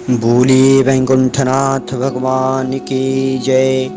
बोले वैकुंठनाथ भगवान की जय।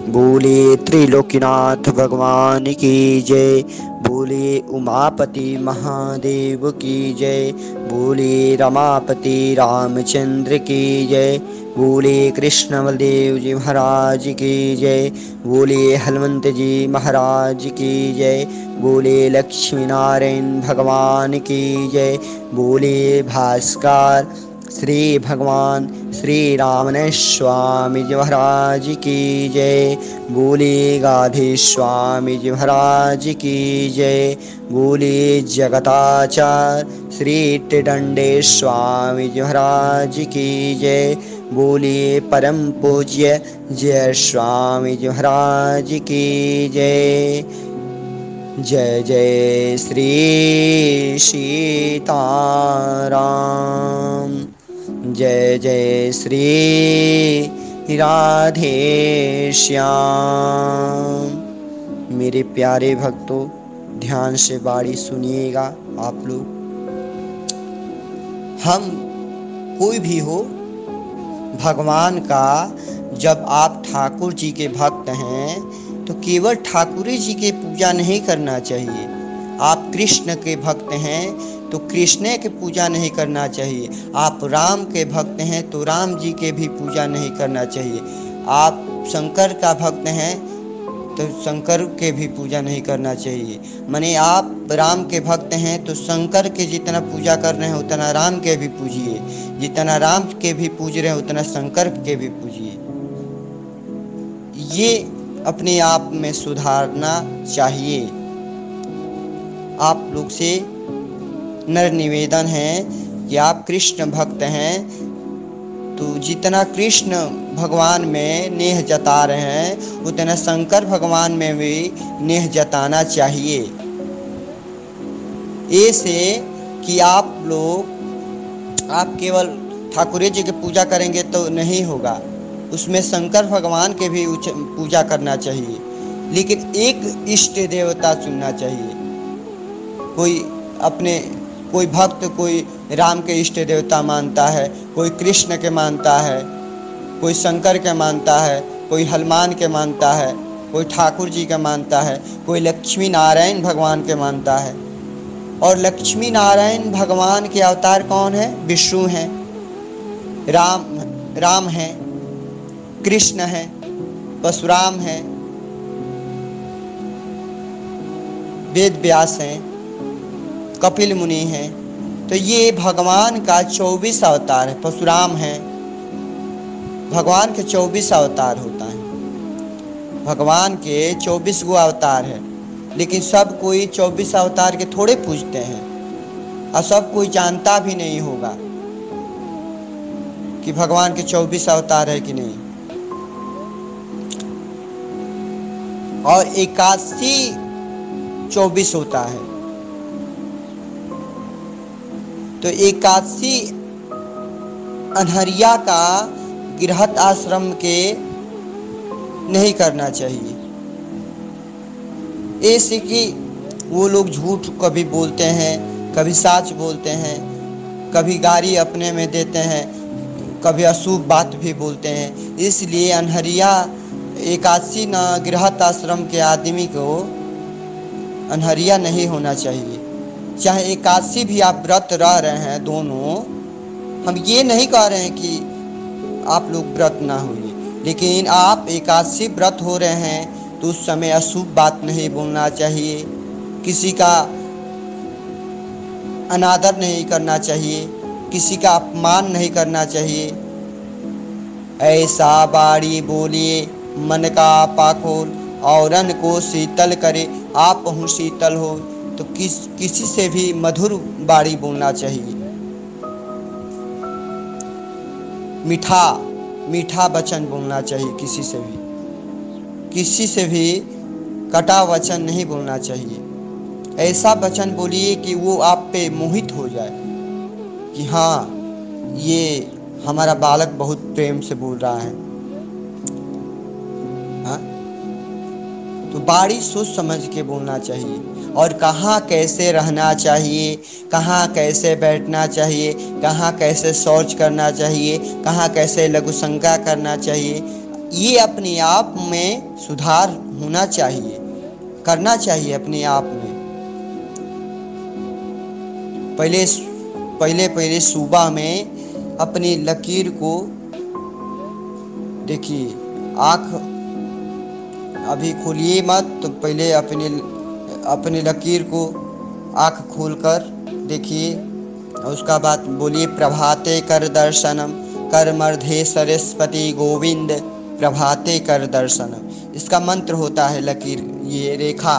बोले त्रिलोकीनाथ भगवान की जय। बोले उमापति महादेव की जय। बोले रमापति रामचंद्र की जय। बोले कृष्ण बलदेव जी महाराज की जय। बोले हनुमंत जी महाराज की जय। बोले लक्ष्मी नारायण भगवान की जय। बोले भास्कर श्री भगवान श्री रामने स्वामी जी महाराज की जय। बोले गाधे स्वामी जी महाराज की जय। बोले जगताचार श्री त्रिदंडे स्वामी जी महाराज की जय। बोले परम पूज्य जय स्वामी जी महाराज की जय। जय जय श्री सीताराम। जय जय श्री राधे श्याम। मेरे प्यारे भक्तों, ध्यान से वाणी सुनिएगा आप लोग। हम कोई भी हो, भगवान का जब आप ठाकुर जी के भक्त हैं तो केवल ठाकुर जी की पूजा नहीं करना चाहिए। आप कृष्ण के भक्त हैं तो कृष्ण की पूजा नहीं करना चाहिए। आप राम के भक्त हैं तो राम जी के भी पूजा नहीं करना चाहिए। आप शंकर का भक्त हैं तो शंकर के भी पूजा नहीं करना चाहिए। माने आप राम के भक्त हैं तो शंकर के जितना पूजा कर रहे हैं उतना राम के भी पूजिए, जितना राम के भी पूज रहे हैं उतना शंकर के भी पूजिए। ये अपने आप में सुधारना चाहिए। आप लोग से नर निवेदन है कि आप कृष्ण भक्त हैं तो जितना कृष्ण भगवान में नेह जता रहे हैं उतना शंकर भगवान में भी नेह जताना चाहिए। ऐसे कि आप केवल ठाकुर जी की पूजा करेंगे तो नहीं होगा, उसमें शंकर भगवान के भी पूजा करना चाहिए। लेकिन एक इष्ट देवता चुनना चाहिए। कोई भक्त कोई राम के इष्ट देवता मानता है, कोई कृष्ण के मानता है, कोई शंकर के मानता है, कोई हनुमान के मानता है, कोई ठाकुर जी के मानता है, कोई लक्ष्मी नारायण भगवान के मानता है। और लक्ष्मी नारायण भगवान के अवतार कौन है? विष्णु हैं, राम हैं, कृष्ण हैं, परशुराम हैं, वेद व्यास हैं, कपिल मुनि हैं। तो ये भगवान का 24 अवतार है। परशुराम हैं, भगवान के 24 अवतार होता है। भगवान के 24 गो अवतार है, लेकिन सब कोई 24 अवतार के थोड़े पूजते हैं और सब कोई जानता भी नहीं होगा कि भगवान के 24 अवतार है कि नहीं। और एकादशी 24 होता है। तो एकादशी अनहरिया का गृहस्थ आश्रम के नहीं करना चाहिए। ऐसे कि वो लोग झूठ कभी बोलते हैं, कभी सच बोलते हैं, कभी गाली अपने में देते हैं, कभी अशुभ बात भी बोलते हैं। इसलिए अनहरिया एकादशी न गृहस्थ आश्रम के आदमी को अनहरिया नहीं होना चाहिए। चाहे एकादशी भी आप व्रत रह रहे हैं दोनों, हम ये नहीं कह रहे हैं कि आप लोग व्रत ना होइए, लेकिन आप एकादशी व्रत हो रहे हैं तो उस समय अशुभ बात नहीं बोलना चाहिए, किसी का अनादर नहीं करना चाहिए, किसी का अपमान नहीं करना चाहिए। ऐसा बाड़ी बोलिए मन का पाखोल, औरन को शीतल करे, आप हूँ शीतल हो। तो किसी से भी मधुर बाणी बोलना चाहिए, मीठा वचन बोलना चाहिए। किसी से भी कटा वचन नहीं बोलना चाहिए। ऐसा वचन बोलिए कि वो आप पे मोहित हो जाए कि हाँ, ये हमारा बालक बहुत प्रेम से बोल रहा है। हाँ? तो बड़ी सोच समझ के बोलना चाहिए। और कहाँ कैसे रहना चाहिए, कहाँ कैसे बैठना चाहिए, कहाँ कैसे शौच करना चाहिए, कहाँ कैसे लघुशंका करना चाहिए, ये अपने आप में सुधार होना चाहिए, करना चाहिए अपने आप में। पहले पहले पहले सुबह में अपनी लकीर को देखिए, आँख अभी खोलिए मत, तो पहले अपनी लकीर को आँख खोलकर देखिए, और उसका बाद बोलिए प्रभाते कर दर्शनम कर मर्धे सरस्वती गोविंद प्रभाते कर दर्शनम। इसका मंत्र होता है लकीर, ये रेखा।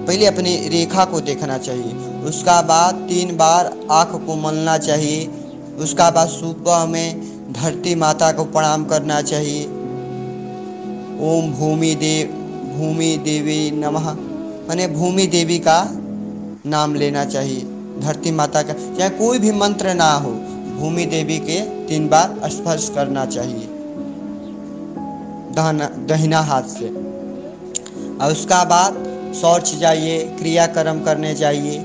पहले अपनी रेखा को देखना चाहिए, उसका बाद 3 बार आँख को मलना चाहिए। उसका बाद सुबह में धरती माता को प्रणाम करना चाहिए। ओम भूमि देवी नमः, माने भूमि देवी का नाम लेना चाहिए। धरती माता का चाहे कोई भी मंत्र ना हो, भूमि देवी के 3 बार स्पर्श करना चाहिए दाहिना हाथ से। और उसका बाद शौच जाइए, क्रियाक्रम करने जाइए।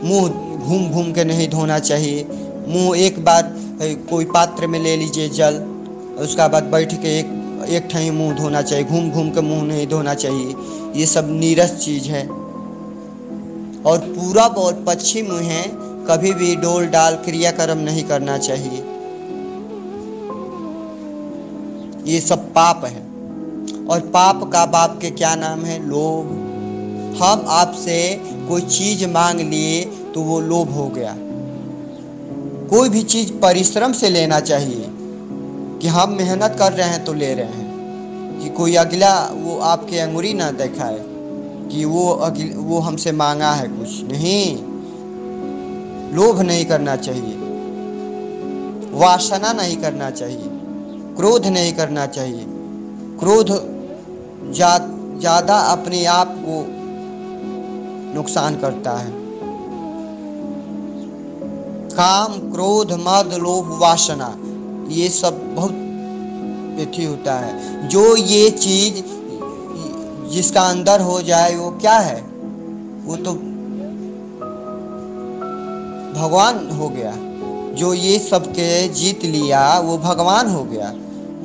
मुंह घूम घूम के नहीं धोना चाहिए। मुंह एक बार कोई पात्र में ले लीजिए जल, उसका बाद बैठ के एक ठही मुंह धोना चाहिए, घूम घूम के मुंह नहीं धोना चाहिए। ये सब नीरस चीज़ है। और पूरब और पश्चिम में कभी भी डोल डाल क्रियाक्रम नहीं करना चाहिए, ये सब पाप है। और पाप का बाप के क्या नाम है? लोभ। हम आपसे कोई चीज मांग लिए तो वो लोभ हो गया। कोई भी चीज परिश्रम से लेना चाहिए, कि हम मेहनत कर रहे हैं तो ले रहे हैं, कि कोई अगला वो आपके अंगुरी ना दिखाए कि वो हमसे मांगा है कुछ। नहीं, लोभ नहीं करना चाहिए, वासना नहीं करना चाहिए, क्रोध नहीं करना चाहिए। क्रोध ज़्यादा अपने आप को नुकसान करता है। काम, क्रोध, मद, लोभ, वासना, ये सब बहुत अथी होता है। जो ये चीज जिसका अंदर हो जाए वो क्या है? वो तो भगवान हो गया। जो ये सब के जीत लिया वो भगवान हो गया,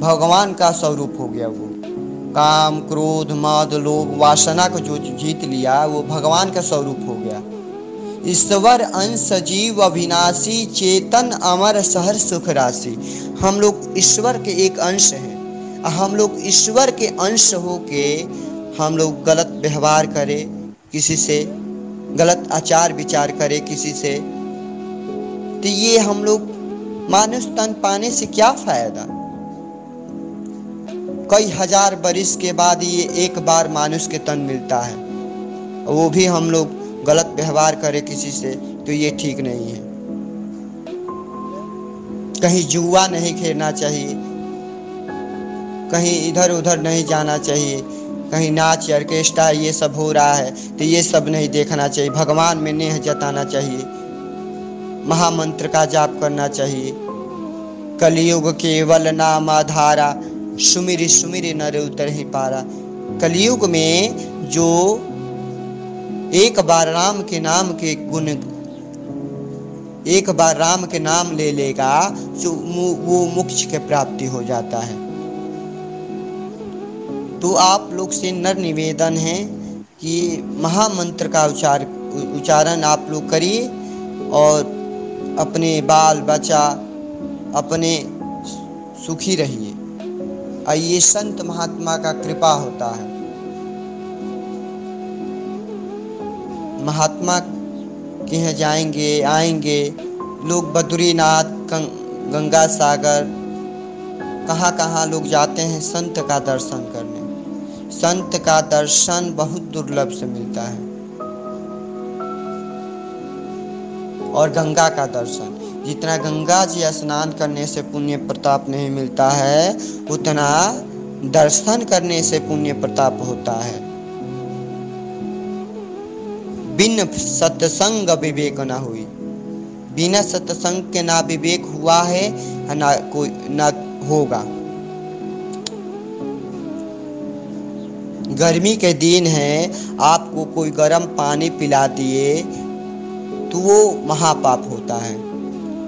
भगवान का स्वरूप हो गया। वो काम, क्रोध, मद, लोभ, वासना को जो जीत लिया वो भगवान का स्वरूप हो गया। ईश्वर अंश जीव अविनाशी चेतन अमर सहर सुख राशि। हम लोग ईश्वर के एक अंश हैं। हम लोग ईश्वर के अंश हो के हम लोग गलत व्यवहार करें किसी से, गलत आचार विचार करें किसी से, तो ये हम लोग मानुष तन पाने से क्या फायदा? कई हजार बरिस के बाद ये एक बार मानुष के तन मिलता है, वो भी हम लोग गलत व्यवहार करें किसी से, तो ये ठीक नहीं है। कहीं जुआ नहीं खेलना चाहिए, कहीं इधर उधर नहीं जाना चाहिए, कहीं नाच ऑर्केस्ट्रा ये सब हो रहा है तो ये सब नहीं देखना चाहिए। भगवान में नेह जताना चाहिए, महामंत्र का जाप करना चाहिए। कलयुग केवल नाम आधारा सुमिरि सुमिरि नर उतर ही पारा। कलयुग में जो एक बार राम के नाम के गुण, एक बार राम के नाम ले लेगा जो वो मोक्ष के प्राप्ति हो जाता है। तो आप लोग से नर निवेदन है कि महामंत्र का उच्चारण आप लोग करिए और अपने बाल बच्चा अपने सुखी रहिए। ये संत महात्मा का कृपा होता है। महात्मा के यहाँ जाएंगे आएंगे लोग, बद्रीनाथ, गंगा सागर, कहाँ कहाँ लोग जाते हैं संत का दर्शन करने। संत का दर्शन बहुत दुर्लभ से मिलता है। और गंगा का दर्शन, जितना गंगा जी स्नान करने से पुण्य प्रताप नहीं मिलता है, उतना दर्शन करने से पुण्य प्रताप होता है। बिन सत्संग विवेक न हुई, बिना सत्संग के ना विवेक हुआ है ना कोई ना होगा। गर्मी के दिन है, आपको कोई गर्म पानी पिला दिए तो वो महापाप होता है।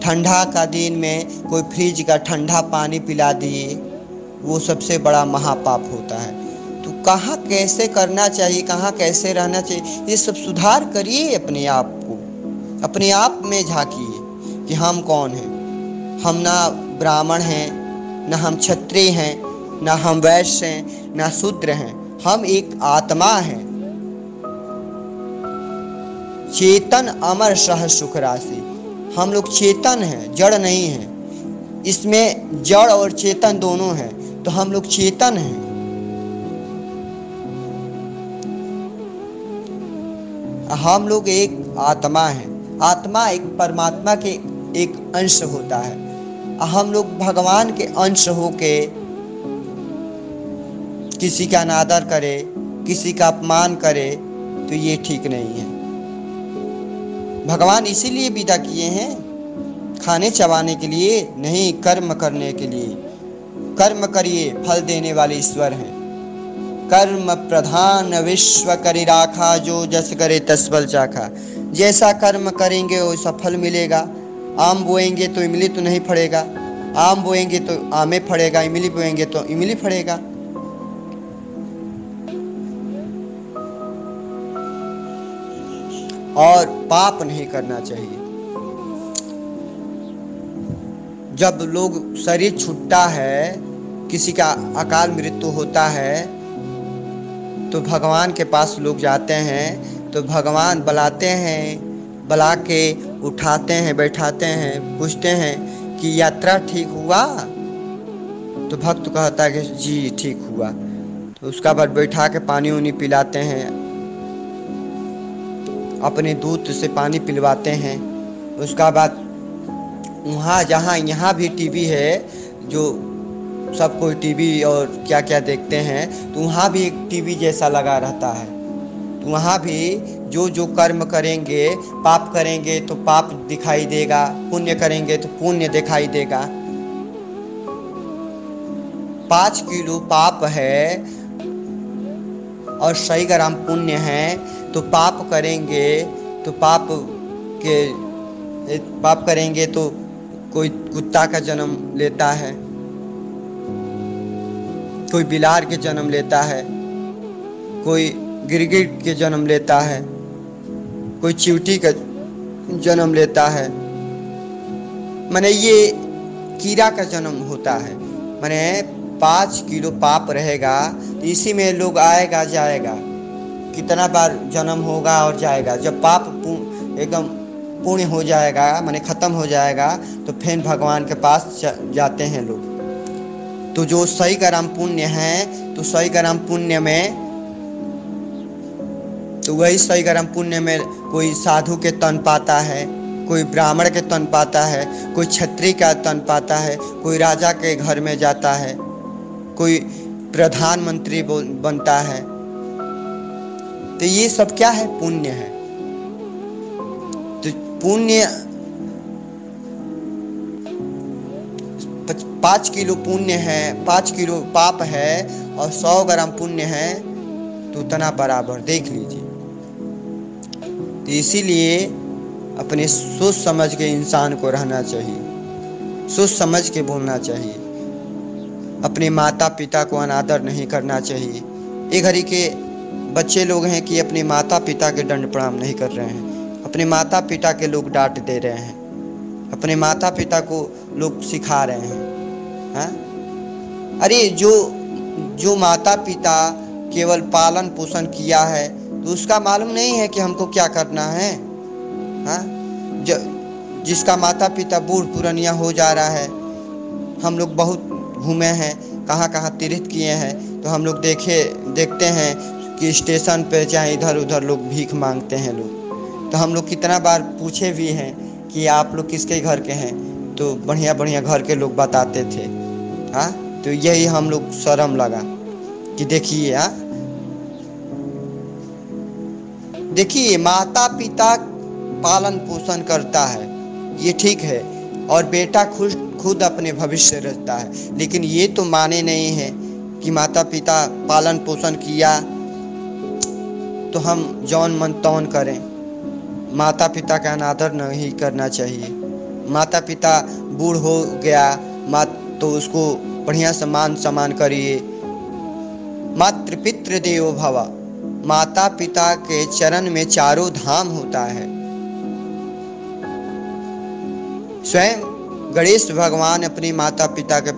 ठंडा का दिन में कोई फ्रिज का ठंडा पानी पिला दिए, वो सबसे बड़ा महापाप होता है। तो कहाँ कैसे करना चाहिए, कहाँ कैसे रहना चाहिए, ये सब सुधार करिए अपने आप को। अपने आप में झांकिए कि हम कौन हैं। हम ना ब्राह्मण हैं, ना हम क्षत्रिय हैं, ना हम वैश्य हैं, ना शूद्र हैं। हम एक आत्मा हैं, चेतन अमर सह सुख राशि। हम लोग चेतन हैं, जड़ नहीं हैं। इसमें जड़ और चेतन दोनों हैं, तो हम लोग चेतन हैं। हम लोग एक आत्मा हैं। आत्मा एक परमात्मा के एक अंश होता है। हम लोग भगवान के अंश होके किसी का अनादर करे, किसी का अपमान करे, तो ये ठीक नहीं है। भगवान इसीलिए विदा किए हैं, खाने चबाने के लिए नहीं, कर्म करने के लिए। कर्म करिए, फल देने वाले ईश्वर हैं। कर्म प्रधान विश्व करि राखा, जो जस करे तस फल चाखा। जैसा कर्म करेंगे वैसा फल मिलेगा। आम बोएंगे तो इमली तो नहीं फड़ेगा, आम बोएंगे तो आमे फड़ेगा, इमली बोएंगे तो इमली फड़ेगा। और पाप नहीं करना चाहिए। जब लोग शरीर छूटता है, किसी का अकाल मृत्यु होता है, तो भगवान के पास लोग जाते हैं, तो भगवान बुलाते हैं, बुला के उठाते हैं, बैठाते हैं, पूछते हैं कि यात्रा ठीक हुआ। तो भक्त कहता है कि जी ठीक हुआ। तो उसका बाद बैठा के पानी उनी पिलाते हैं, अपने दूत से पानी पिलवाते हैं। उसका बाद वहाँ जहाँ यहाँ भी टीवी है, जो सब कोई टीवी और क्या क्या देखते हैं, तो वहाँ भी एक टीवी जैसा लगा रहता है। तो वहाँ भी जो जो कर्म करेंगे, पाप करेंगे तो पाप दिखाई देगा, पुण्य करेंगे तो पुण्य दिखाई देगा। 5 किलो पाप है और 100 ग्राम पुण्य है, तो पाप करेंगे तो कोई कुत्ता का जन्म लेता है, कोई बिलार के जन्म लेता है, कोई गिरगिट के जन्म लेता है, कोई चिवटी का जन्म लेता है। माने ये कीड़ा का जन्म होता है। माने 5 किलो पाप रहेगा, तो इसी में लोग आएगा जाएगा, कितना बार जन्म होगा और जाएगा। जब पाप एकदम पूर्ण हो जाएगा, माने ख़त्म हो जाएगा, तो फिर भगवान के पास जाते हैं लोग। तो जो 100 ग्राम पुण्य है, तो 100 ग्राम पुण्य में, तो वही 100 ग्राम पुण्य में कोई साधु के तन पाता है, कोई ब्राह्मण के तन पाता है, कोई क्षत्रिय का तन पाता है, कोई राजा के घर में जाता है, कोई प्रधानमंत्री बनता है। तो ये सब क्या है? पुण्य है। तो पुण्य 5 किलो पुण्य है, 5 किलो पाप है और 100 ग्राम पुण्य है, तो उतना बराबर देख लीजिए। तो इसीलिए अपने सोच समझ के इंसान को रहना चाहिए, सोच समझ के बोलना चाहिए। अपने माता पिता को अनादर नहीं करना चाहिए। ये घड़ी के बच्चे लोग हैं कि अपने माता पिता के दंड प्रणाम नहीं कर रहे हैं, अपने माता पिता के लोग डांट दे रहे हैं, अपने माता पिता को लोग सिखा रहे हैं। हाँ? अरे जो माता पिता केवल पालन पोषण किया है, तो उसका मालूम नहीं है कि हमको क्या करना है। हाँ? जिसका माता पिता बूढ़ पुरानिया हो जा रहा है, हम लोग बहुत घूमे हैं, कहाँ कहाँ तीर्थ किए हैं, तो हम लोग देखते हैं कि स्टेशन पे चाहे इधर उधर लोग भीख मांगते हैं लोग। तो हम लोग कितना बार पूछे भी हैं कि आप लोग किसके घर के हैं, तो बढ़िया बढ़िया घर के लोग बताते थे। हाँ? तो यही हम लोग शर्म लगा कि देखिए, हाँ देखिए, माता पिता पालन पोषण करता है, ये ठीक है, और बेटा खुद अपने भविष्य रचता है। लेकिन ये तो माने नहीं है कि माता पिता पालन पोषण किया तो हम जौन मन तौन करें। माता पिता का अनादर नहीं करना चाहिए। माता पिता बूढ़ हो गया तो उसको बढ़िया सम्मान सम्मान करिए। मातृ पितृ देवो भव, माता पिता के चरण में चारों धाम होता है। स्वयं गणेश भगवान अपनी माता पिता के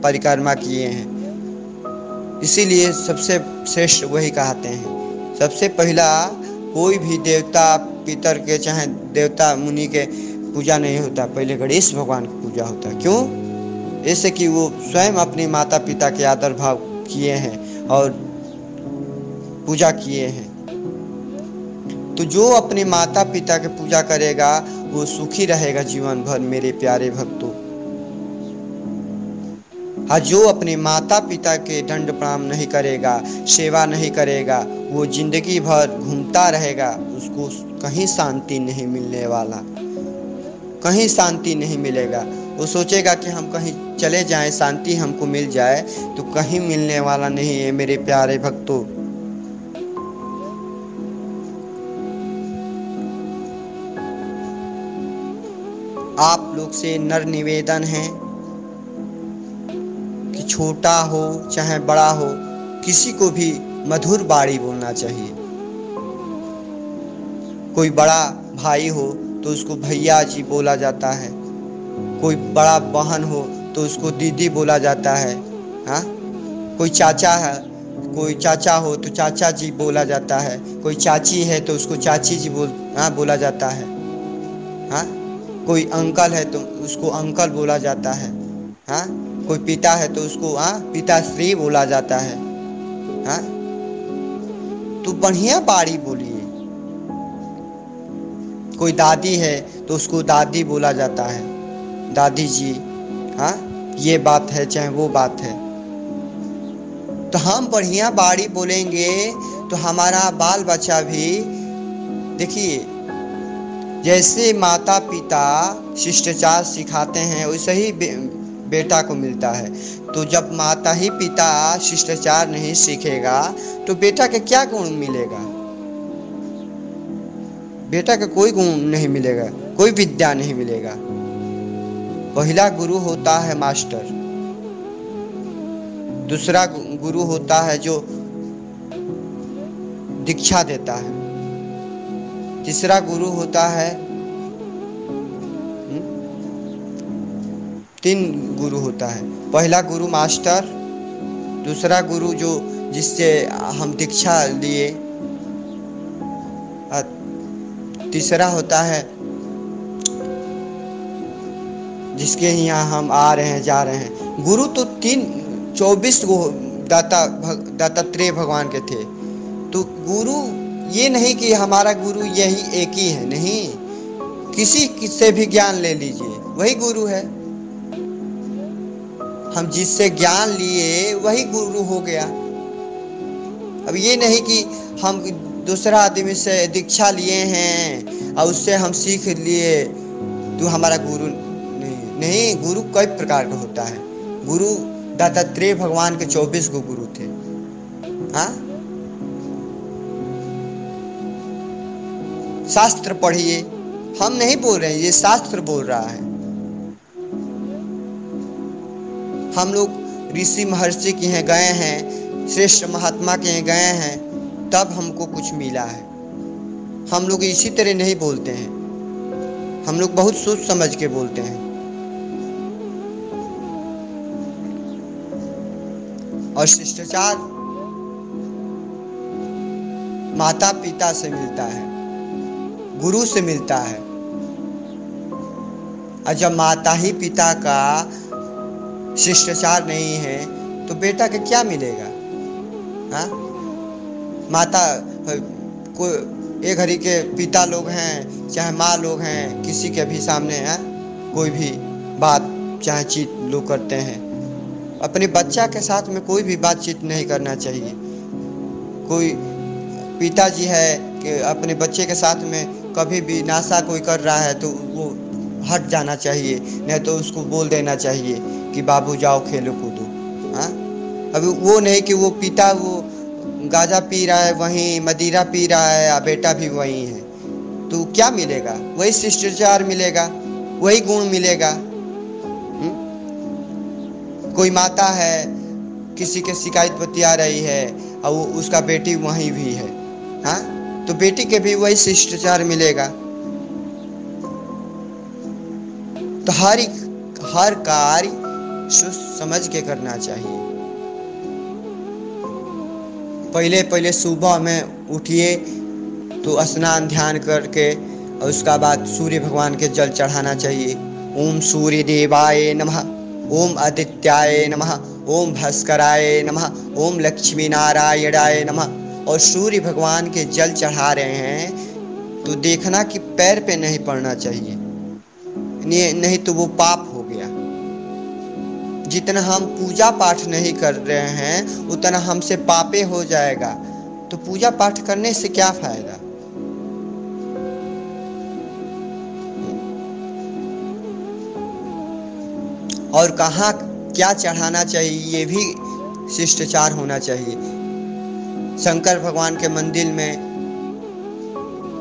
परिक्रमा किए हैं, इसीलिए सबसे श्रेष्ठ वही कहते हैं। सबसे पहला कोई भी देवता पितर के चाहे देवता मुनि के पूजा नहीं होता, पहले गणेश भगवान की पूजा होता है। क्यों? ऐसे कि वो स्वयं अपने माता पिता के आदर भाव किए हैं और पूजा किए हैं। तो जो अपने माता पिता की पूजा करेगा वो सुखी रहेगा जीवन भर मेरे प्यारे भक्तों। हाँ, जो अपने माता पिता के दंड प्रणाम नहीं करेगा, सेवा नहीं करेगा, वो जिंदगी भर घूमता रहेगा, उसको कहीं शांति नहीं मिलने वाला, कहीं शांति नहीं मिलेगा। वो सोचेगा कि हम कहीं चले जाएं, शांति हमको मिल जाए, तो कहीं मिलने वाला नहीं है मेरे प्यारे भक्तों। आप लोग से नर निवेदन है कि छोटा हो चाहे बड़ा हो, किसी को भी मधुर बाणी बोलना चाहिए। कोई बड़ा भाई हो तो उसको भैया जी बोला जाता है, कोई बड़ा बहन हो तो उसको दीदी बोला जाता है। हाँ, कोई चाचा है, कोई चाचा हो तो चाचा जी बोला जाता है, कोई चाची है तो उसको चाची जी बोला जाता है। हाँ, कोई अंकल है तो उसको अंकल बोला जाता है। हाँ, कोई पिता है तो उसको पिताश्री बोला जाता है। हाँ, तो बढ़िया बाणी बोलिए। कोई दादी है तो उसको दादी बोला जाता है, दादी जी। हाँ, ये बात है चाहे वो बात है। तो हम बढ़िया बाणी बोलेंगे तो हमारा बाल बच्चा भी, देखिए जैसे माता पिता शिष्टाचार सिखाते हैं वैसे ही बेटा को मिलता है। तो जब माता ही पिता शिष्टाचार नहीं सीखेगा तो बेटा के क्या गुण मिलेगा? बेटा का कोई गुण नहीं मिलेगा, कोई विद्या नहीं मिलेगा। पहला गुरु होता है मास्टर, दूसरा गुरु होता है जो दीक्षा देता है, तीसरा गुरु होता है, 3 गुरु होता है। पहला गुरु मास्टर, दूसरा गुरु जो जिससे हम दीक्षा लिए, तीसरा होता है जिसके यहाँ हम आ रहे हैं जा रहे हैं। गुरु तो 24 गो दत्तात्रेय भगवान के थे। तो गुरु ये नहीं कि हमारा गुरु यही एक ही है, नहीं, किसी से भी ज्ञान ले लीजिए वही गुरु है। हम जिससे ज्ञान लिए वही गुरु हो गया। अब ये नहीं कि हम दूसरा आदमी से दीक्षा लिए हैं और उससे हम सीख लिए तो हमारा गुरु नहीं। गुरु कई प्रकार का होता है। गुरु दत्तात्रेय भगवान के 24 गो गुरु थे। हाँ, शास्त्र पढ़िए, हम नहीं बोल रहे हैं, ये शास्त्र बोल रहा है। हम लोग ऋषि महर्षि के यहाँ गए हैं, श्रेष्ठ महात्मा के यहाँ गए हैं, तब हमको कुछ मिला है। हम लोग इसी तरह नहीं बोलते हैं, हम लोग बहुत सोच समझ के बोलते हैं। और शिष्टाचार माता पिता से मिलता है, गुरु से मिलता है। और जब माता ही पिता का शिष्टाचार नहीं है तो बेटा के क्या मिलेगा? हाँ, माता कोई एक घड़ी के पिता लोग हैं चाहे माँ लोग हैं, किसी के भी सामने कोई भी बात चाहे चीत लोग करते हैं। अपने बच्चा के साथ में कोई भी बातचीत नहीं करना चाहिए। कोई पिताजी है कि अपने बच्चे के साथ में कभी भी नाशा कोई कर रहा है तो वो हट जाना चाहिए, नहीं तो उसको बोल देना चाहिए कि बाबू जाओ खेलो कूदो। हाँ, अभी वो नहीं कि वो पिता वो गांजा पी रहा है वहीं, मदिरा पी रहा है या बेटा भी वही है, तो क्या मिलेगा? वही शिष्टाचार मिलेगा, वही गुण मिलेगा। कोई माता है, किसी के शिकायत बतिया रही है और वो उसका बेटी वहीं भी है, हाँ, तो बेटी के भी वही शिष्टाचार मिलेगा। तो हर कार्य सोच समझ के करना चाहिए। पहले पहले सुबह में उठिए तो स्नान ध्यान करके और उसका बाद सूर्य भगवान के जल चढ़ाना चाहिए। ओम सूर्य देवाय नमः, ओम आदित्याय नमः, ओम भास्कराय नमः, ओम लक्ष्मी नारायणाय नमः। और सूर्य भगवान के जल चढ़ा रहे हैं तो देखना कि पैर पे नहीं पड़ना चाहिए, नहीं तो वो पाप हो गया। जितना हम पूजा पाठ नहीं कर रहे हैं उतना हमसे पापे हो जाएगा, तो पूजा पाठ करने से क्या फायदा। और कहाँ क्या चढ़ाना चाहिए ये भी शिष्टाचार होना चाहिए। शंकर भगवान के मंदिर में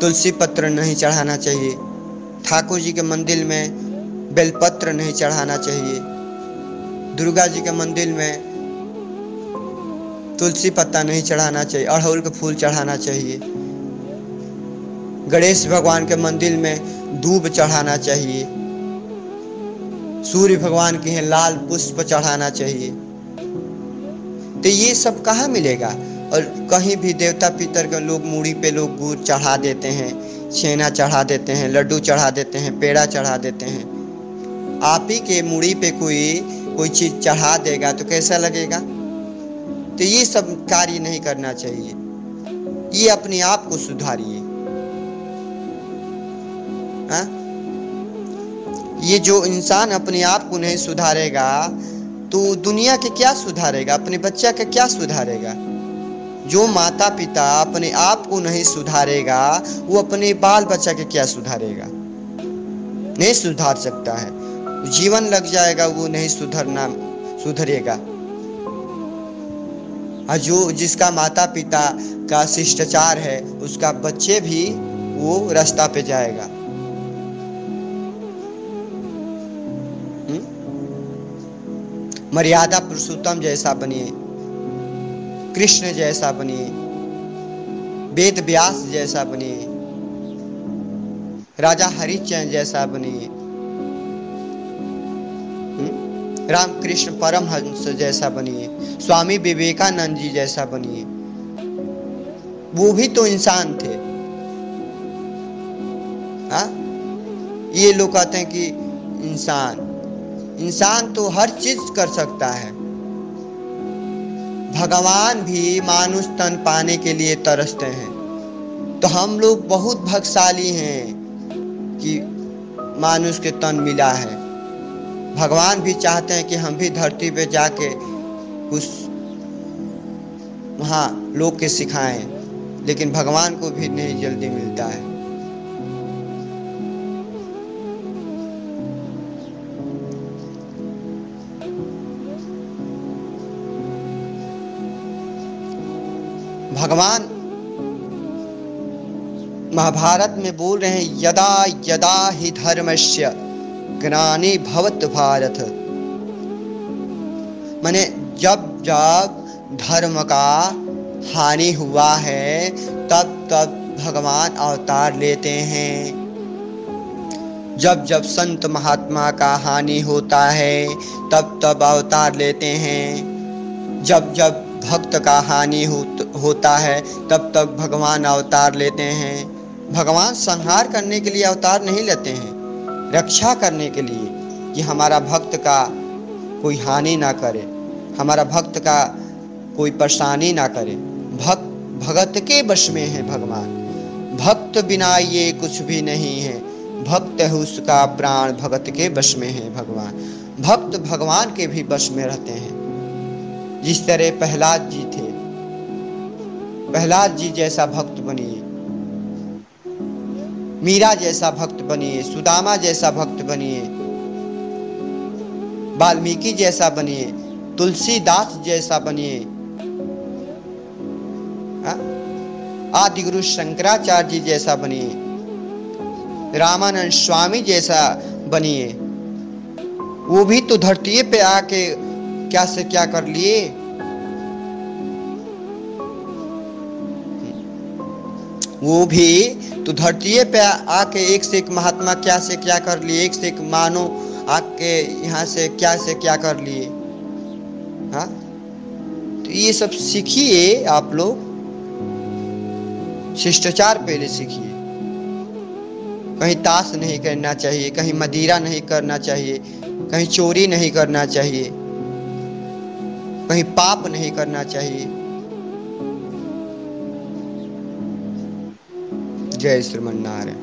तुलसी पत्र नहीं चढ़ाना चाहिए, ठाकुर जी के मंदिर में बेलपत्र नहीं चढ़ाना चाहिए, दुर्गा जी के मंदिर में तुलसी पत्ता नहीं चढ़ाना चाहिए, अड़हुल के फूल चढ़ाना चाहिए। गणेश भगवान के मंदिर में दूब चढ़ाना चाहिए, सूर्य भगवान के हैं लाल पुष्प चढ़ाना चाहिए। तो ये सब कहाँ मिलेगा? और कहीं भी देवता पितर के लोग मूड़ी पे लोग गुड़ चढ़ा देते हैं, छेना चढ़ा देते हैं, लड्डू चढ़ा देते हैं, पेड़ा चढ़ा देते हैं। आप ही के मूड़ी पे कोई चीज़ चढ़ा देगा तो कैसा लगेगा? तो ये सब कार्य नहीं करना चाहिए। ये अपने आप को सुधारिए। हाँ, ये जो इंसान अपने आप को नहीं सुधारेगा तो दुनिया के क्या सुधारेगा, अपने बच्चा का क्या सुधारेगा। जो माता पिता अपने आप को नहीं सुधारेगा वो अपने बाल बच्चा के क्या सुधारेगा? नहीं सुधार सकता है, जीवन लग जाएगा, वो नहीं सुधरेगा। और जिसका माता पिता का शिष्टाचार है उसका बच्चे भी वो रास्ता पे जाएगा। मर्यादा पुरुषोत्तम जैसा बनिए, कृष्ण जैसा बनिए, वेद व्यास जैसा बनिए, राजा हरिश्चंद्र जैसा बनिए, रामकृष्ण परमहंस जैसा बनिए, स्वामी विवेकानंद जी जैसा बनिए। वो भी तो इंसान थे। हाँ, ये लोग कहते हैं कि इंसान तो हर चीज कर सकता है। भगवान भी मानुष तन पाने के लिए तरसते हैं। तो हम लोग बहुत भाग्यशाली हैं कि मानुष के तन मिला है। भगवान भी चाहते हैं कि हम भी धरती पे जाके कुछ वहाँ लोग के सिखाएं, लेकिन भगवान को भी नहीं जल्दी मिलता है। भगवान महाभारत में बोल रहे हैं, यदा यदा हि धर्मस्य ग्लानि भवत भारत। माने जब जब धर्म का हानि हुआ है तब तब भगवान अवतार लेते हैं। जब जब संत महात्मा का हानि होता है तब तब अवतार लेते हैं। जब जब भक्त का हानि होता है तब तक भगवान अवतार लेते हैं। भगवान संहार करने के लिए अवतार नहीं लेते हैं, रक्षा करने के लिए, कि हमारा भक्त का कोई हानि ना करे, हमारा भक्त का कोई परेशानी ना करे। भक्त के वश में है भगवान। भक्त बिना ये कुछ भी नहीं है। भक्त है उसका प्राण, भगत के वश में है भगवान। भक्त भगवान के भी वश में रहते हैं। जिस तरह प्रहलाद जी थे, प्रहलाद जी जैसा भक्त बनिए, मीरा जैसा भक्त बनिए, सुदामा जैसा भक्त बनिए, वाल्मीकि जैसा बनिए, तुलसीदास जैसा बनिए। हाँ? आदि गुरु शंकराचार्य जी जैसा बनिए, रामानंद स्वामी जैसा बनिए। वो भी तो धरती पे आके क्या से क्या कर लिए। वो भी तो धरती पे आके एक से एक महात्मा क्या से क्या कर लिए, एक से एक मानो आके यहाँ से क्या कर लिए। हाँ, तो ये सब सीखिए आप लोग, शिष्टाचार पहले सीखिए। कहीं ताश नहीं करना चाहिए, कहीं मदिरा नहीं करना चाहिए, कहीं चोरी नहीं करना चाहिए, कहीं पाप नहीं करना चाहिए। जय श्रीमन्नारायण।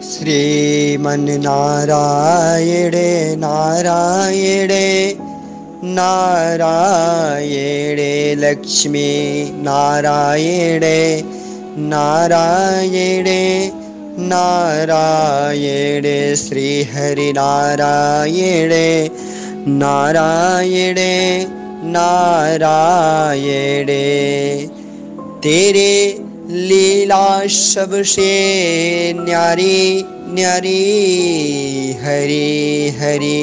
श्रीमन्नारायण नारायण नारायण लक्ष्मी नारायण नारायण नारायण श्री हरि नारायण नारायण नारायण। तेरे लीला सबसे न्यारी न्यारी हरि हरि।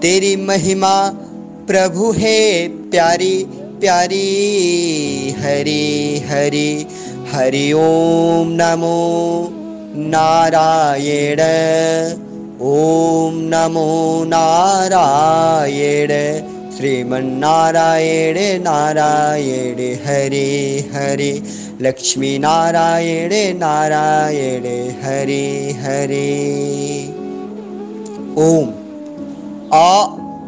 तेरी महिमा प्रभु है प्यारी प्यारी हरि हरि। हरि ओम नमो नारायण, ओम नमो नारायण। श्रीमन्नारायण नारायण हरि हरि। लक्ष्मी नारायण नारायण हरि हरि। ओम आ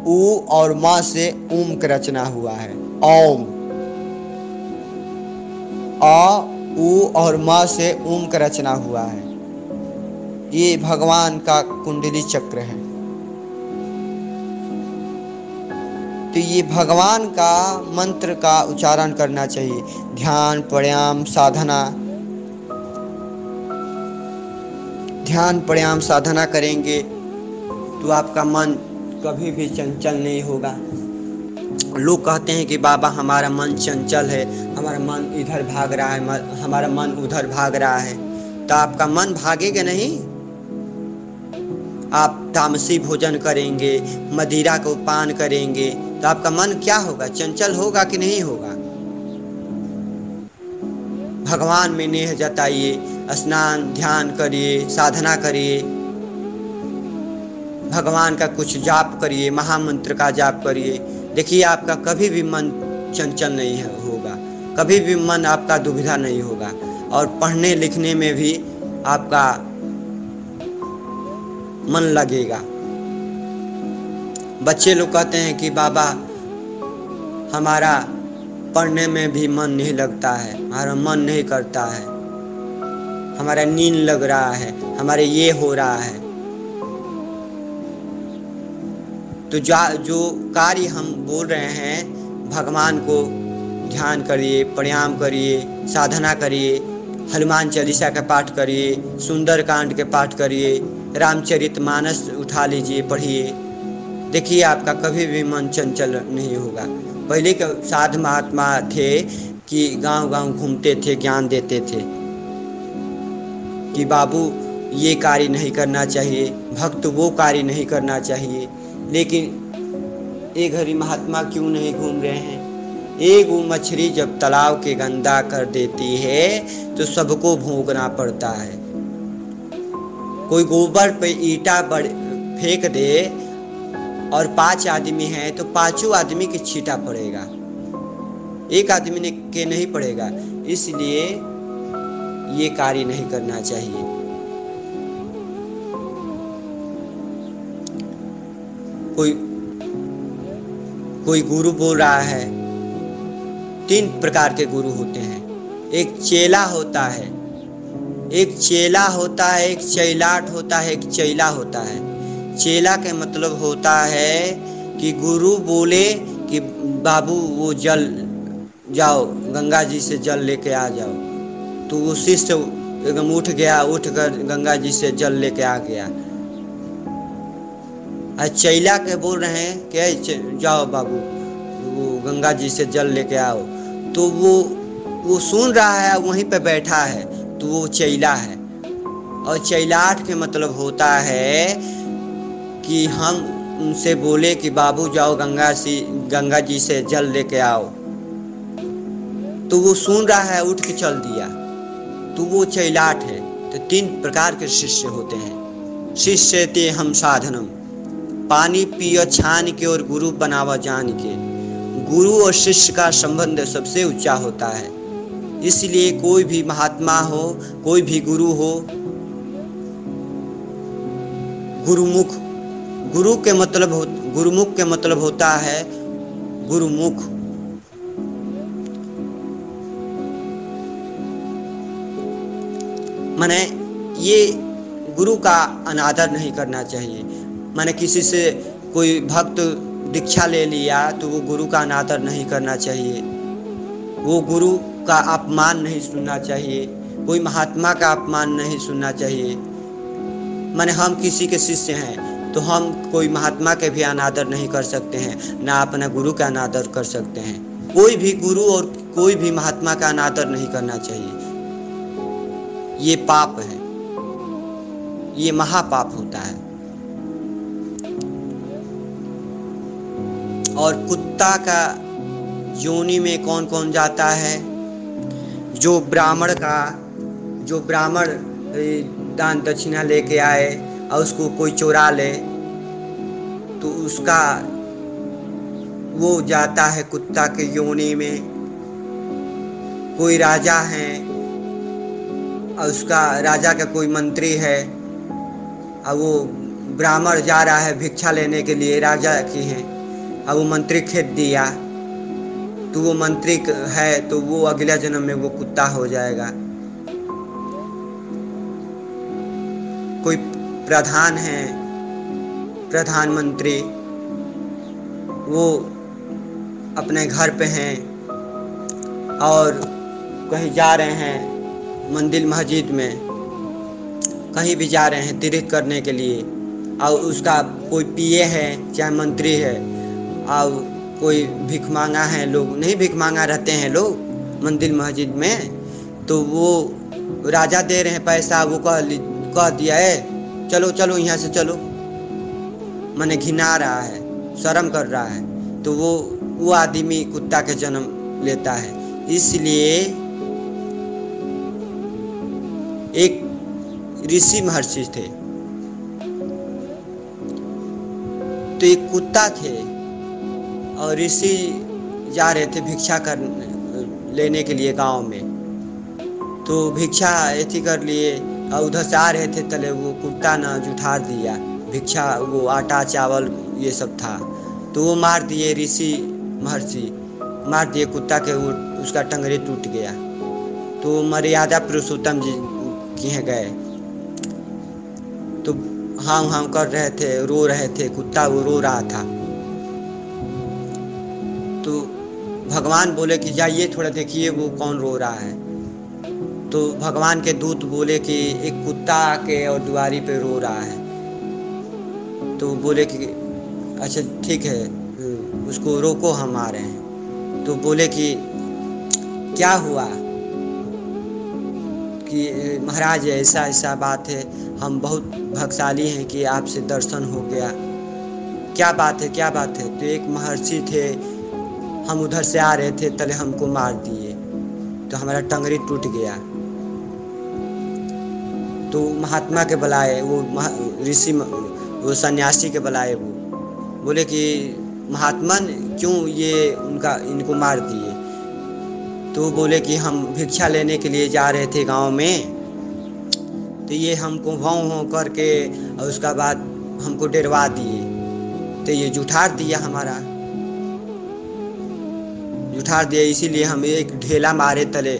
उ और माँ से ओम का रचना हुआ है। ओम आ उ और माँ से ओम का रचना हुआ है। ये भगवान का कुंडली चक्र है। तो ये भगवान का मंत्र का उच्चारण करना चाहिए। ध्यान प्राणायाम साधना, ध्यान प्राणायाम साधना करेंगे तो आपका मन कभी भी चंचल नहीं होगा। लोग कहते हैं कि बाबा हमारा मन चंचल है, हमारा मन इधर भाग रहा है, हमारा मन उधर भाग रहा है। तो आपका मन भागेगा नहीं। आप तामसी भोजन करेंगे, मदिरा को पान करेंगे तो आपका मन क्या होगा, चंचल होगा कि नहीं होगा। भगवान में नेह जताइए, स्नान ध्यान करिए, साधना करिए, भगवान का कुछ जाप करिए, महामंत्र का जाप करिए। देखिए आपका कभी भी मन चंचल नहीं होगा, कभी भी मन आपका दुविधा नहीं होगा, और पढ़ने लिखने में भी आपका मन लगेगा। बच्चे लोग कहते हैं कि बाबा हमारा पढ़ने में भी मन नहीं लगता है, हमारा मन नहीं करता है, हमारा नींद लग रहा है, हमारे ये हो रहा है। तो जो कार्य हम बोल रहे हैं, भगवान को ध्यान करिए, प्राणायाम करिए, साधना करिए, हनुमान चालीसा का पाठ करिए, सुंदरकांड के पाठ करिए, रामचरितमानस उठा लीजिए, पढ़िए। देखिए आपका कभी भी मन चंचल नहीं होगा। पहले के साधु महात्मा थे कि गांव-गांव घूमते थे, ज्ञान देते थे कि बाबू ये कार्य नहीं करना चाहिए, भक्त वो कार्य नहीं करना चाहिए। लेकिन एक घड़ी महात्मा क्यों नहीं घूम रहे हैं। एक वो मछली जब तालाब के गंदा कर देती है तो सबको भोगना पड़ता है। कोई गोबर पे ईंटा फेंक दे और 5 आदमी हैं तो 5 आदमी के छींटा पड़ेगा, एक आदमी ने के नहीं पड़ेगा। इसलिए ये कार्य नहीं करना चाहिए। कोई गुरु बोल रहा है, 3 प्रकार के गुरु होते हैं। एक चेला होता है, एक चेला होता है, एक चैलाट होता है, एक चेला होता है। चेला के मतलब होता है कि गुरु बोले कि बाबू वो जल जाओ, गंगा जी से जल लेके आ जाओ, तो वो शिष्य एकदम उठकर गंगा जी से जल लेके आ गया। चैला के बोल रहे हैं कि जाओ बाबू वो गंगा जी से जल लेके आओ, तो वो वो सुन रहा है, वहीं पे बैठा है, तो वो चैला है। और चैलाट के मतलब होता है कि हम उनसे बोले कि बाबू जाओ गंगा जी से जल लेके आओ, तो वो सुन रहा है, उठ के चल दिया, तो वो चैलाट है। तो 3 प्रकार के शिष्य होते हैं। शिष्य ते हम साधनम, पानी पियो छान के और गुरु बनावा जान के। गुरु और शिष्य का संबंध सबसे ऊंचा होता है। इसलिए कोई भी महात्मा हो, कोई भी गुरु हो, गुरुमुख, गुरुमुख के मतलब होता है गुरुमुख। माने ये गुरु का अनादर नहीं करना चाहिए। माने किसी से कोई भक्त दीक्षा ले लिया तो वो गुरु का अनादर नहीं करना चाहिए, वो गुरु का अपमान नहीं सुनना चाहिए, कोई महात्मा का अपमान नहीं सुनना चाहिए। माने हम किसी के शिष्य हैं तो हम कोई महात्मा के भी अनादर नहीं कर सकते हैं, ना अपना गुरु का अनादर कर सकते हैं। कोई भी गुरु और कोई भी महात्मा का अनादर नहीं करना चाहिए। ये पाप है, ये महापाप होता है। और कुत्ता का योनि में कौन कौन जाता है? जो ब्राह्मण दान दक्षिणा लेके आए और उसको कोई चुरा ले तो उसका वो जाता है कुत्ता के योनि में। कोई राजा है और उसका राजा का कोई मंत्री है और वो ब्राह्मण जा रहा है भिक्षा लेने के लिए, राजा की है, और वो मंत्री खेत दिया तो वो मंत्री है तो वो अगले जन्म में वो कुत्ता हो जाएगा। कोई प्रधान है, प्रधानमंत्री, वो अपने घर पे हैं और कहीं जा रहे हैं मंदिर मस्जिद में, कहीं भी जा रहे हैं तीर्थ करने के लिए, और उसका कोई पीए है चाहे मंत्री है और कोई भिख मांगा है, लोग नहीं भिख मांगा रहते हैं लोग मंदिर मस्जिद में, तो वो राजा दे रहे हैं पैसा, वो कह दिया है चलो चलो यहाँ से चलो, माने घिना रहा है, शर्म कर रहा है, तो वो आदमी कुत्ता के जन्म लेता है। इसलिए एक ऋषि महर्षि थे, तो एक कुत्ता थे और ऋषि जा रहे थे भिक्षा लेने के लिए गांव में, तो भिक्षा ऐसी कर लिए और उधर से आ रहे थे तले वो कुत्ता ना जुठार दिया भिक्षा, वो आटा चावल ये सब था, तो वो मार दिए, ऋषि महर्षि मार दिए कुत्ता के, वो उसका टंगरी टूट गया। तो मर्यादा पुरुषोत्तम जी किए गए, तो हाँ कर रहे थे, रो रहे थे, कुत्ता वो रो रहा था। तो भगवान बोले कि जाइए थोड़ा देखिए वो कौन रो रहा है। तो भगवान के दूत बोले कि एक कुत्ता के और दुआरी पे रो रहा है। तो बोले कि अच्छा ठीक है उसको रोको, हम आ रहे हैं। तो बोले कि क्या हुआ? कि महाराज ऐसा ऐसा बात है, हम बहुत भाग्यशाली हैं कि आपसे दर्शन हो गया। क्या बात है, क्या बात है? तो एक महर्षि थे, हम उधर से आ रहे थे तले हमको मार दिए, तो हमारा टंगरी टूट गया। तो महात्मा के बुलाए, वो ऋषि, वो सन्यासी के बुलाए, वो बोले कि महात्मा क्यों ये इनको मार दिए? तो बोले कि हम भिक्षा लेने के लिए जा रहे थे गांव में, तो ये हमको भाव करके और उसका बाद हमको डरवा दिए, तो ये जुठार दिया, हमारा जुठार दिया, इसीलिए हम एक ढेला मारे तले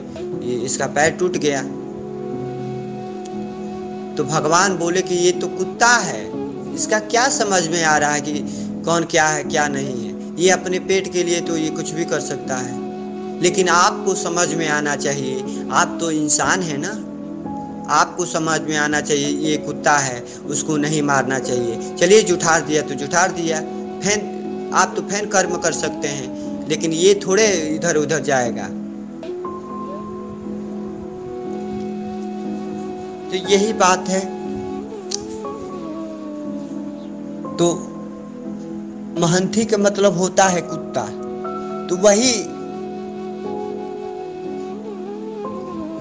इसका पैर टूट गया। तो भगवान बोले कि ये तो कुत्ता है, इसका क्या समझ में आ रहा है कि कौन क्या है क्या नहीं है? ये अपने पेट के लिए तो ये कुछ भी कर सकता है, लेकिन आपको समझ में आना चाहिए, आप तो इंसान है ना, आपको समझ में आना चाहिए ये कुत्ता है, उसको नहीं मारना चाहिए। चलिए जुठार दिया तो जुठार दिया, फैन आप तो फैन कर्म कर सकते हैं, लेकिन ये थोड़े इधर उधर जाएगा। तो यही बात है। तो महंथी का मतलब होता है कुत्ता। तो वही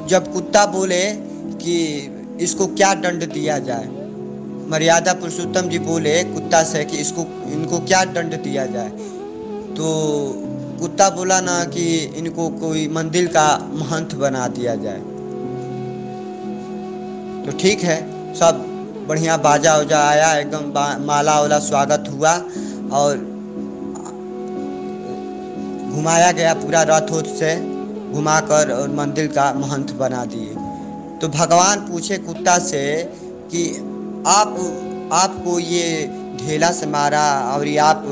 जब कुत्ता बोले कि इसको क्या दंड दिया जाए, मर्यादा पुरुषोत्तम जी बोले कुत्ता से कि इनको क्या दंड दिया जाए, तो कुत्ता बोला ना कि इनको कोई मंदिर का महंत बना दिया जाए। तो ठीक है, सब बढ़िया बाजा उजा आया, एकदम माला वाला स्वागत हुआ और घुमाया गया पूरा रथ से घुमाकर और मंदिर का महंत बना दिए। तो भगवान पूछे कुत्ता से कि आपको ये ढेला से मारा और ये आप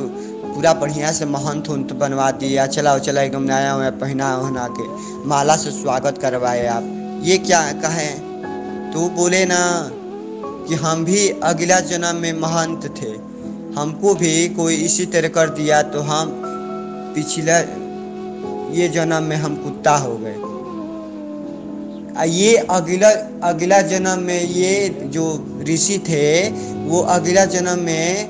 पूरा बढ़िया से महंत उन्त बनवा दिया, चला एकदम नया हुआ पहना के माला से स्वागत करवाए, आप ये क्या कहें? तो बोले ना कि हम भी अगला जन्म में महंत थे, हमको भी कोई इसी तरह कर दिया तो हम पिछला ये जन्म में हम कुत्ता हो गए। ये अगला जन्म में ये जो ऋषि थे वो अगला जन्म में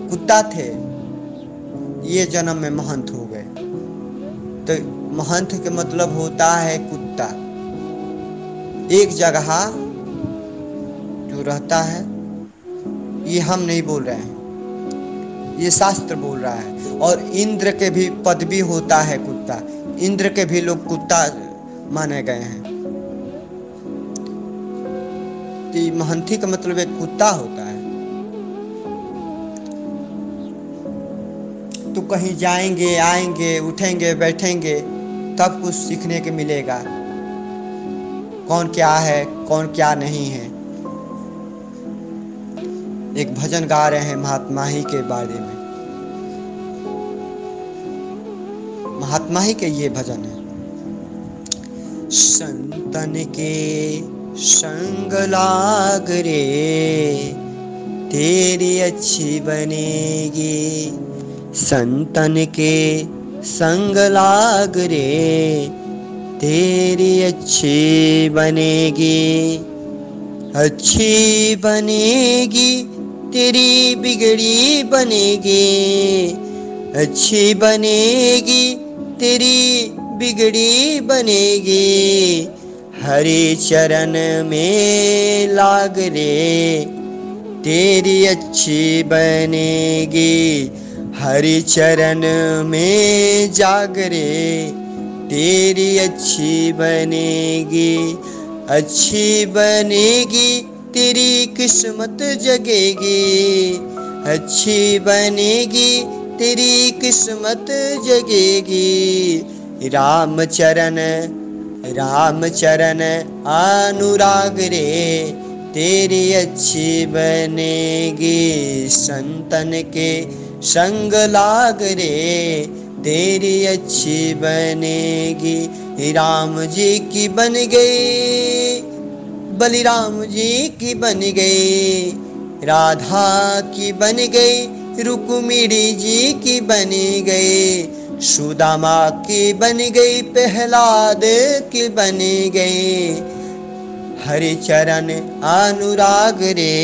कुत्ता थे, ये जन्म में महंत हो गए। तो महंत के मतलब होता है कुत्ता। एक जगह जो रहता है, ये हम नहीं बोल रहे हैं, ये शास्त्र बोल रहा है। और इंद्र के भी पदवी होता है कुत्ता, इंद्र के भी लोग कुत्ता माने गए हैं। तो महंती का मतलब एक कुत्ता होता है। तो कहीं जाएंगे आएंगे उठेंगे बैठेंगे तब कुछ सीखने के मिलेगा, कौन क्या है कौन क्या नहीं है। एक भजन गा रहे हैं महात्मा ही के बारे में, महात्मा ही के ये भजन है। संतन के संग लाग रे तेरी अच्छी बनेगी, संतन के संग लाग रे तेरी अच्छी बनेगी, अच्छी बनेगी तेरी बिगड़ी बनेगी, अच्छी बनेगी तेरी बिगड़ी बनेगी, हरि चरण में लाग रे तेरी अच्छी बनेगी, हरि चरण में जाग रे तेरी अच्छी बनेगी, अच्छी बनेगी तेरी किस्मत जगेगी, अच्छी बनेगी तेरी किस्मत जगेगी, राम चरण अनुराग रे तेरी अच्छी बनेगी, संतन के संग लाग रे तेरी अच्छी बनेगी। राम जी की बन गई, बलिराम जी की बन गई, राधा की बन गई, रुक्मिणी जी की बन गई, सुदामा की बन गई, प्रहलाद की बन गई, हरि चरण अनुराग रे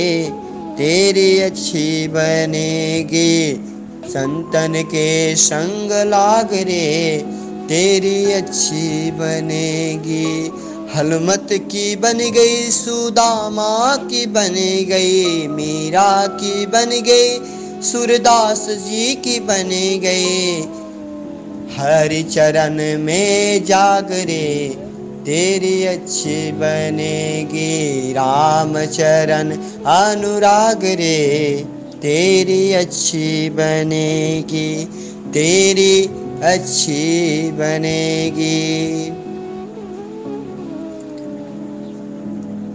तेरी अच्छी बनेगी, संतन के संग लाग रे तेरी अच्छी बनेगी, हनुमत की बन गई, सुदामा की बन गई, मीरा की बन गई, सूरदास जी की बन गई, हरि चरण में जाग रे तेरी अच्छी बनेगी, राम चरण अनुराग रे तेरी अच्छी बनेगी, तेरी अच्छी बनेगी।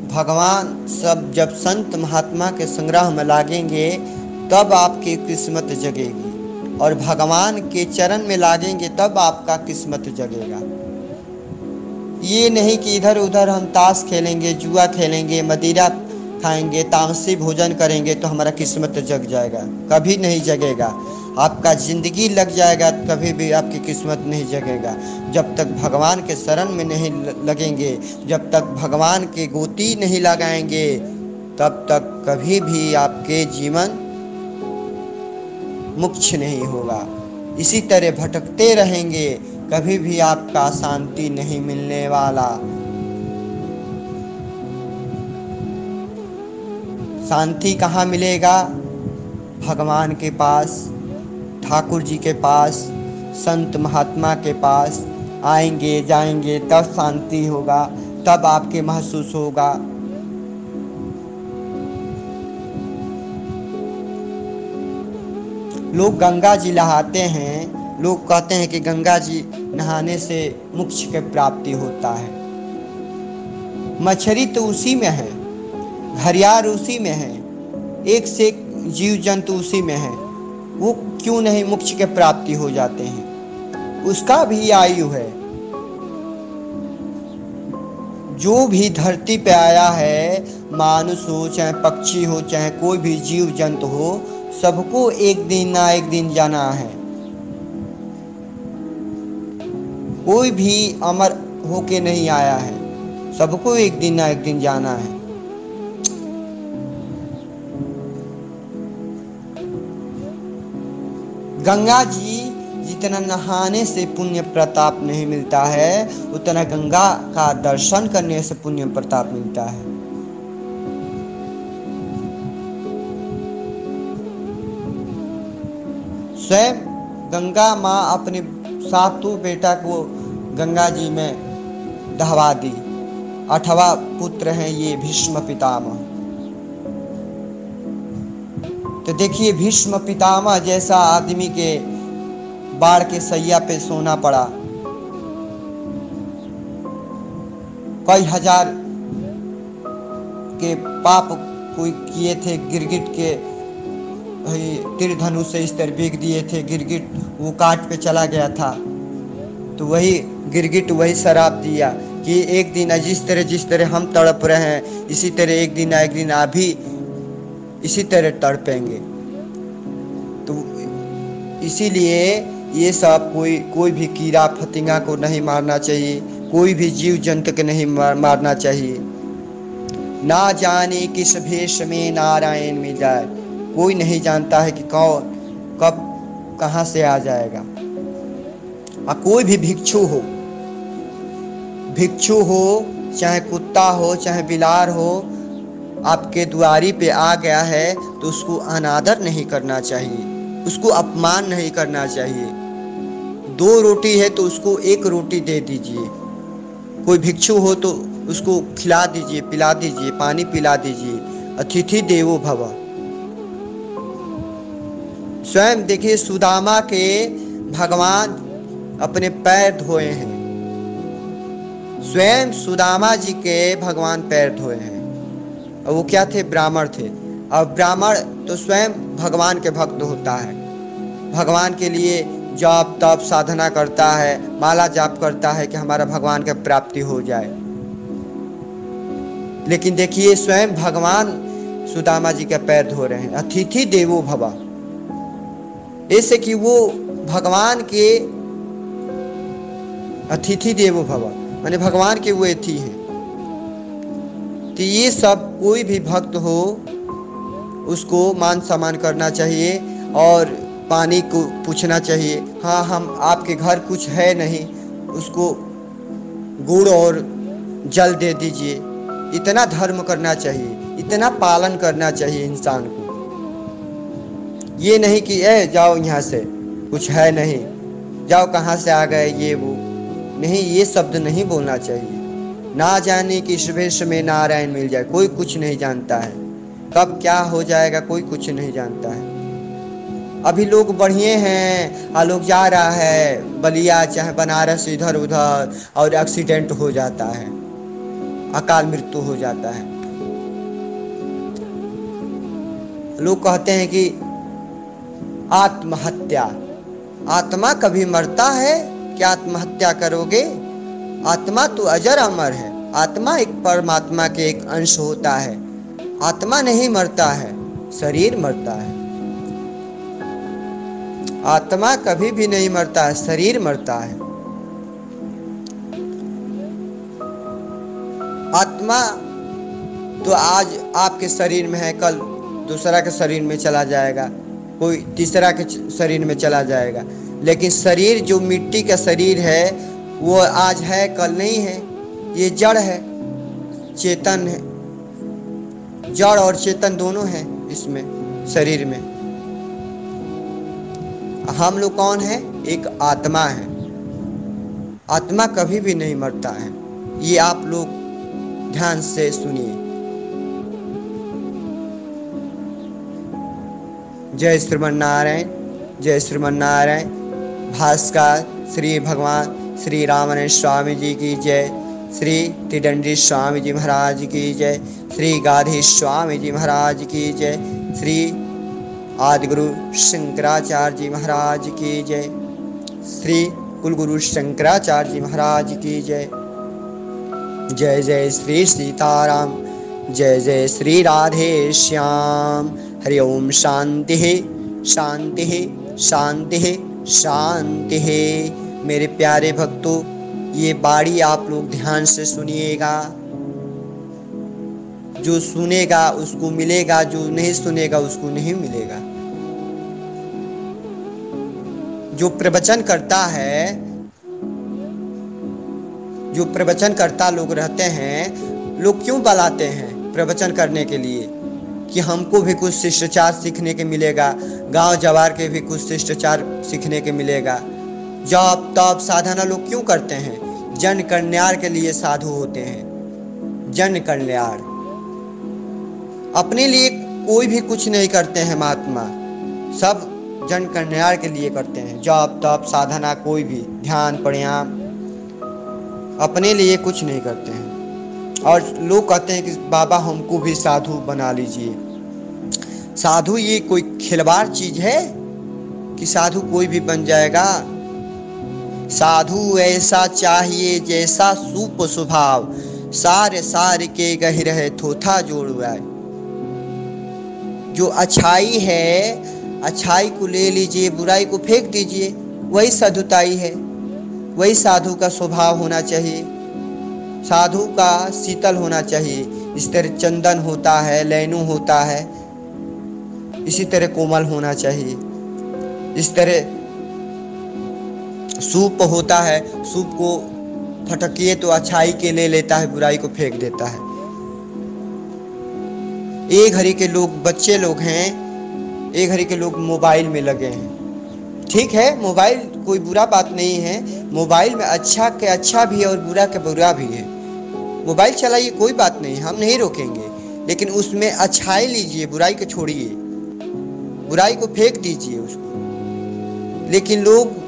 भगवान सब जब संत महात्मा के संग्रह में लागेंगे तब आपकी किस्मत जगेगी, और भगवान के चरण में लागेंगे तब आपका किस्मत जगेगा। ये नहीं कि इधर उधर हम ताश खेलेंगे, जुआ खेलेंगे, मदिरा खाएंगे, तामसी भोजन करेंगे तो हमारा किस्मत जग जाएगा, कभी नहीं जगेगा। आपका ज़िंदगी लग जाएगा, कभी भी आपकी किस्मत नहीं जगेगा। जब तक भगवान के शरण में नहीं लगेंगे, जब तक भगवान के गोती नहीं लगाएंगे, तब तक कभी भी आपके जीवन मोक्ष नहीं होगा। इसी तरह भटकते रहेंगे, कभी भी आपका शांति नहीं मिलने वाला। शांति कहाँ मिलेगा? भगवान के पास, ठाकुर जी के पास, संत महात्मा के पास आएंगे जाएंगे, तब शांति होगा, तब आपके महसूस होगा। लोग गंगा जी नहाते हैं, लोग कहते हैं कि गंगा जी नहाने से मोक्ष की प्राप्ति होता है। मछली तो उसी में है, घड़ियाल उसी में है, एक से एक जीव जंतु उसी में है, वो क्यों नहीं मोक्ष की प्राप्ति हो जाते हैं? उसका भी आयु है। जो भी धरती पे आया है, मानुष हो चाहे पक्षी हो चाहे कोई भी जीव जंतु हो, सबको एक दिन ना एक दिन जाना है। कोई भी अमर होके नहीं आया है, सबको एक दिन ना एक दिन जाना है। गंगा जी जितना नहाने से पुण्य प्रताप नहीं मिलता है, उतना गंगा का दर्शन करने से पुण्य प्रताप मिलता है। स्वयं गंगा माँ अपने सातों बेटा को गंगा जी में दहवा दी। 8वां पुत्र हैं ये भीष्म पितामह। तो देखिए, भीष्म पितामह जैसा आदमी के बाढ़ के सैया पे सोना पड़ा। कई हजार के पाप कोई किए थे, गिरगिट के तीर धनुष से इस तरह बिक दिए थे। गिरगिट वो काट पे चला गया था, तो वही गिरगिट वही शराप दिया कि एक दिन जिस तरह हम तड़प रहे हैं, इसी तरह एक दिन आप भी इसी तरह तड़पेंगे। तो इसीलिए ये सब कोई भी कीड़ा फतिंगा को नहीं मारना चाहिए, कोई भी जीव जंतु को नहीं मारना चाहिए। ना जाने किस भेष में नारायण मिल जाए, कोई नहीं जानता है कि कौन कब कहाँ से आ जाएगा। और कोई भी भिक्षु हो चाहे कुत्ता हो चाहे बिलार हो, आपके द्वारी पे आ गया है तो उसको अनादर नहीं करना चाहिए, उसको अपमान नहीं करना चाहिए। 2 रोटी है तो उसको 1 रोटी दे दीजिए। कोई भिक्षु हो तो उसको खिला दीजिए, पिला दीजिए, पानी पिला दीजिए। अतिथि देवो भव। स्वयं देखिए, सुदामा के भगवान अपने पैर धोए हैं। स्वयं सुदामा जी के भगवान पैर धोए हैं। और वो क्या थे? ब्राह्मण थे। और ब्राह्मण तो स्वयं भगवान के भक्त होता है, भगवान के लिए जाप तप साधना करता है, माला जाप करता है कि हमारा भगवान की प्राप्ति हो जाए। लेकिन देखिए, स्वयं भगवान सुदामा जी के पैर धो रहे हैं। अतिथि देवो भव, ऐसे कि वो भगवान के अतिथि देवो भव माने भगवान के वो अतिथि हैं। तो ये सब कोई भी भक्त हो उसको मान सम्मान करना चाहिए और पानी को पूछना चाहिए। हाँ, हम आपके घर कुछ है नहीं, उसको गुड़ और जल दे दीजिए। इतना धर्म करना चाहिए, इतना पालन करना चाहिए इंसान को। ये नहीं कि जाओ यहाँ से, कुछ है नहीं, जाओ कहाँ से आ गए ये वो, नहीं, ये शब्द नहीं बोलना चाहिए। ना जाने कि इस भेष में नारायण मिल जाए, कोई कुछ नहीं जानता है। कब क्या हो जाएगा कोई कुछ नहीं जानता है। अभी लोग बढ़िए हैं, लोग जा रहा है बलिया चाहे बनारस इधर उधर और एक्सीडेंट हो जाता है, अकाल मृत्यु हो जाता है। लोग कहते हैं कि आत्महत्या, आत्मा कभी मरता है? क्या आत्महत्या करोगे? आत्मा तो अजर अमर है। आत्मा एक परमात्मा के एक अंश होता है। आत्मा नहीं मरता है, शरीर मरता है। आत्मा कभी भी नहीं मरता है, शरीर मरता है। आत्मा तो आज आपके शरीर में है, कल दूसरा के शरीर में चला जाएगा, कोई तीसरा के शरीर में चला जाएगा। लेकिन शरीर जो मिट्टी का शरीर है वो आज है कल नहीं है। ये जड़ है, चेतन है। जड़ और चेतन दोनों है इसमें शरीर में। हम लोग कौन है? एक आत्मा है। आत्मा कभी भी नहीं मरता है। ये आप लोग ध्यान से सुनिए। जय श्रीमन नारायण, जय श्रीमन नारायण। भास्कर श्री भगवान श्री रामानंद स्वामी जी की जय, श्री त्रिदंडी स्वामी जी महाराज की जय, श्री गाधी स्वामी जी महाराज की जय, श्री आदिगुरु शंकराचार्य जी महाराज की जय, श्री कुलगुरु शंकराचार्य जी महाराज की जय। जय जय श्री सीताराम, जय जय श्री राधे श्याम। हरि ओम। शांति शांति शांति शांति। मेरे प्यारे भक्तों, ये बाणी आप लोग ध्यान से सुनिएगा। जो सुनेगा उसको मिलेगा, जो नहीं सुनेगा उसको नहीं मिलेगा। जो प्रवचन करता है, जो प्रवचन करता लोग रहते हैं, लोग क्यों बुलाते हैं प्रवचन करने के लिए? कि हमको भी कुछ शिष्टाचार सीखने के मिलेगा, गांव जवार के भी कुछ शिष्टाचार सीखने के मिलेगा। जप तप साधना लोग क्यों करते हैं? जन कल्याण के लिए साधु होते हैं। जन कल्याण, अपने लिए कोई भी कुछ नहीं करते हैं महात्मा, सब जन कल्याण के लिए करते हैं। जप तप साधना कोई भी, ध्यान प्राणायाम, अपने लिए कुछ नहीं करते हैं। और लोग कहते हैं कि बाबा हमको भी साधु बना लीजिए। साधु ये कोई खिलवाड़ चीज है कि साधु कोई भी बन जाएगा? साधु ऐसा चाहिए जैसा सूप स्वभाव, सारे सारे के गह रहे थोथा जोड़वाए। जो अच्छाई है, अच्छाई को ले लीजिए, बुराई को फेंक दीजिए, वही साधुताई है। वही साधु का स्वभाव होना चाहिए। साधु का शीतल होना चाहिए। इस तरह चंदन होता है, लैनू होता है, इसी तरह कोमल होना चाहिए। इस तरह सूप होता है, सूप को फटकिए तो अच्छाई के ले लेता है, बुराई को फेंक देता है। एक घड़ी के लोग, बच्चे लोग हैं, एक घड़ी के लोग मोबाइल में लगे हैं। ठीक है, मोबाइल कोई बुरा बात नहीं है। मोबाइल में अच्छा के अच्छा भी है और बुरा के बुरा भी है। मोबाइल चलाइए, कोई बात नहीं, हम नहीं रोकेंगे, लेकिन उसमें अच्छाई लीजिए, बुराई को छोड़िए, बुराई को फेंक दीजिए उसको। लेकिन लोग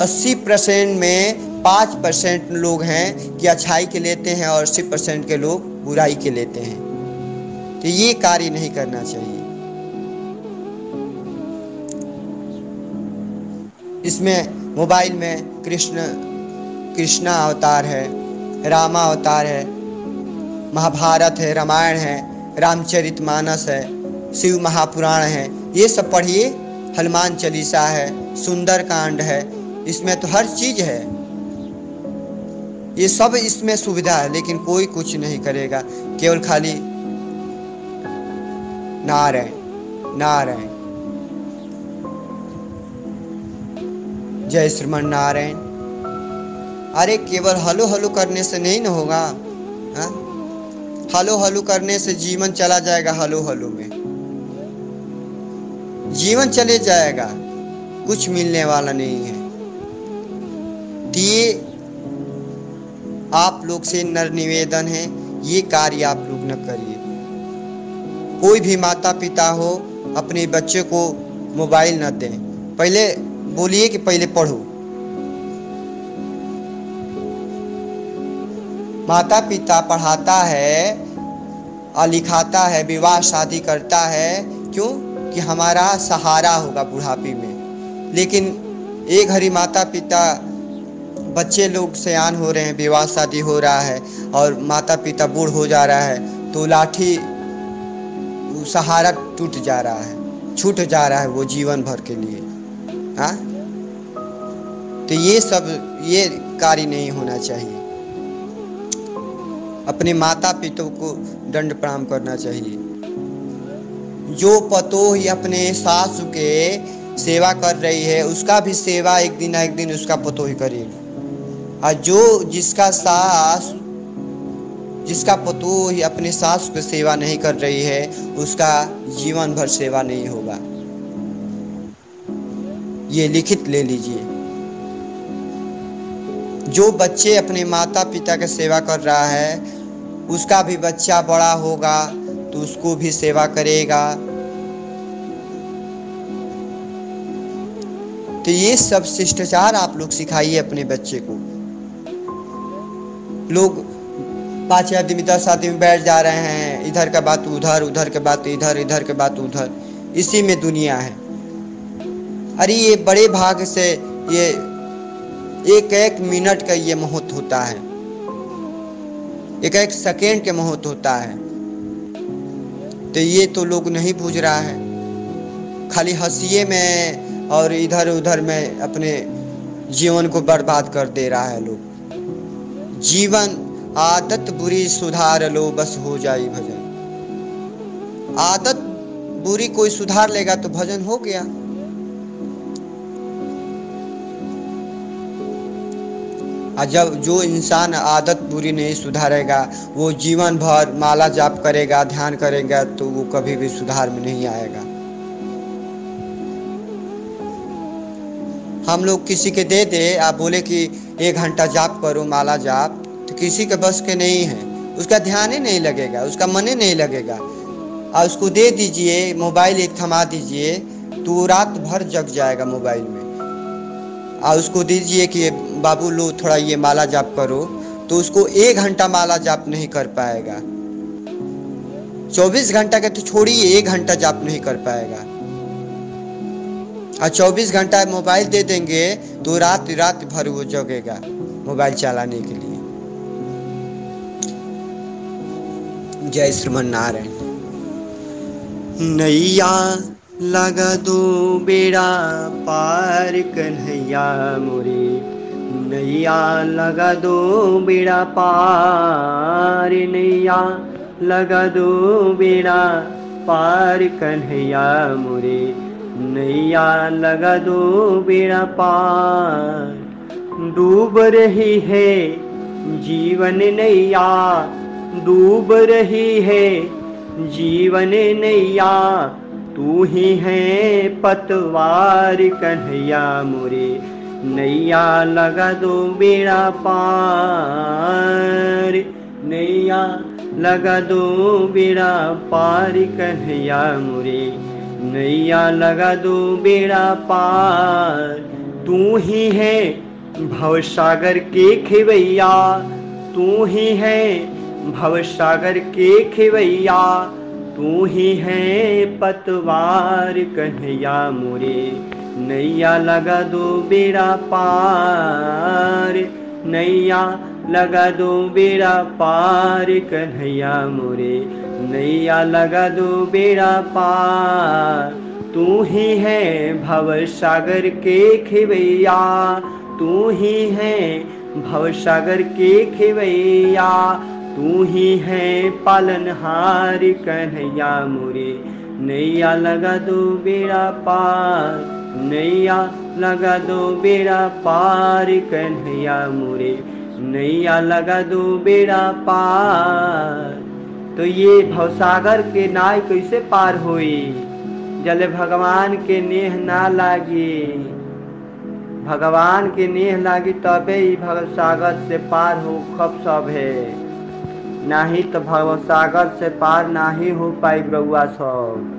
80% में 5% लोग हैं कि अच्छाई के लेते हैं और 80% के लोग बुराई के लेते हैं। तो ये कार्य नहीं करना चाहिए। इसमें मोबाइल में कृष्णा अवतार है, रामा अवतार है, महाभारत है, रामायण है, रामचरितमानस है, शिव महापुराण है, ये सब पढ़िए। हनुमान चालीसा है, सुंदरकांड है, इसमें तो हर चीज है। ये सब इसमें सुविधा है, लेकिन कोई कुछ नहीं करेगा, केवल खाली नारायण नारायण। जय श्रीमन नारायण। अरे केवल हलो हलो करने से नहीं न होगा। हा? हलो हलो करने से जीवन चला जाएगा। हलो हलो में जीवन चले जाएगा, कुछ मिलने वाला नहीं है। ये आप लोग से नर निवेदन है, ये कार्य आप लोग न करिए। कोई भी माता पिता हो, अपने बच्चे को मोबाइल न दें। पहले बोलिए कि पहले पढ़ो। माता पिता पढ़ाता है और लिखाता है, विवाह शादी करता है, क्यों? कि हमारा सहारा होगा बुढ़ापे में। लेकिन एक घड़ी माता पिता, बच्चे लोग सयान हो रहे हैं, विवाह शादी हो रहा है और माता पिता बूढ़ हो जा रहा है, तो लाठी सहारा टूट जा रहा है, छूट जा रहा है वो जीवन भर के लिए। हाँ, तो ये कार्य नहीं होना चाहिए। अपने माता पिता को दंड प्रणाम करना चाहिए। जो पतोह ही अपने सास के सेवा कर रही है, उसका भी सेवा एक दिन ना एक दिन उसका पतोह ही करेगी। और जिसका पतोह ही अपने सास की सेवा नहीं कर रही है, उसका जीवन भर सेवा नहीं होगा। ये लिखित ले लीजिए। जो बच्चे अपने माता पिता की सेवा कर रहा है, उसका भी बच्चा बड़ा होगा तो उसको भी सेवा करेगा। तो ये सब शिष्टाचार आप लोग सिखाइए अपने बच्चे को। लोग 5 आदमी 10 आदमी बैठ जा रहे हैं, इधर का बात उधर, उधर के बात इधर, इधर के बात उधर, इसी में दुनिया है। अरे ये बड़े भाग से ये एक एक मिनट का ये महत्व होता है, एक एक सेकेंड के महत्व होता है। तो ये तो लोग नहीं बूझ रहा है, खाली हंसिए में और इधर उधर में अपने जीवन को बर्बाद कर दे रहा है लोग। जीवन आदत बुरी सुधार लो, बस हो जाए भजन। आदत बुरी कोई सुधार लेगा तो भजन हो गया। जब जो इंसान आदत बुरी नहीं सुधारेगा, वो जीवन भर माला जाप करेगा, ध्यान करेगा, तो वो कभी भी सुधार में नहीं आएगा। हम लोग किसी के दे दे, आप बोले कि 1 घंटा जाप करो माला जाप, तो किसी के बस के नहीं है, उसका ध्यान ही नहीं लगेगा, उसका मन ही नहीं लगेगा। और उसको दे दीजिए मोबाइल एक थमा दीजिए, तो वो रात भर जग जाएगा मोबाइल में। और उसको दीजिए कि बाबू लो थोड़ा ये माला जाप करो, तो उसको 1 घंटा माला जाप नहीं कर पाएगा। 24 घंटा का तो छोड़िए, 1 घंटा जाप नहीं कर पाएगा। और 24 घंटा मोबाइल दे देंगे तो रात रात भर वो जगेगा मोबाइल चलाने के लिए। जय श्रीमन नारायण। नैया लगा दो बेड़ा पार कन्हैया मोरे, नैया लगा दो बेड़ा पार, नैया लगा दो बेड़ा पार कन्हैया मोरे, नैया लगा दो बेड़ा पार। डूब रही है जीवन नैया, डूब रही है जीवन नैया, तू ही है पतवार कन्हैया मोरे, नैया लगा दो बेड़ा पार, नैया लगा दो बेड़ा पार कन्हैया मोरे, नैया लगा दो बेड़ा पार। तू ही है भवसागर के खेवैया, तू ही है भवसागर के खेवैया, तू ही है पतवार कन्हैया मोरे, नैया लगा दो बेड़ा पार, नैया लगा दो बेड़ा पार कन्हैया मोरे, नैया लगा दो बेड़ा पार। तू ही है भवसागर के खेवैया, तू ही है भवसागर के खेवैया, तू ही है पालनहार कन्हैया मोरे, नैया लगा दो बेड़ा पार, नैया लगा दो बेड़ा पार कन्हैया मोरे, नैया लगा दो बेड़ा पार। तो ये भवसागर के नाय कैसे पार होई, जले भगवान के नेह ना लागी, भगवान के नेह लागी तबे ही भवसागर से पार हो खब सब है, नाही तो भवसागर से पार नाही हो पाई। रउआ सब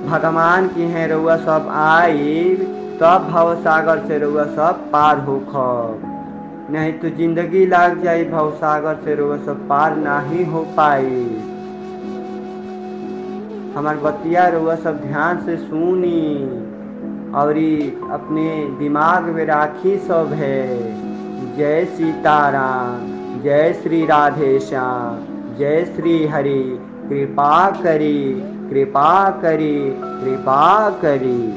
भगवान की है, रउआ सब आई तब भवसागर से रउआ सब पार हो खब, नहीं तो जिंदगी लाग जाई भवसागर से रउआ सब पार नाही हो पाई। हमार बतिया रउआ सब ध्यान से सुनी और अपने दिमाग में राखी सब है। जय सीताराम, जय श्री राधे श्याम, जय श्री हरि। कृपा करी, कृपा करी, कृपा करी।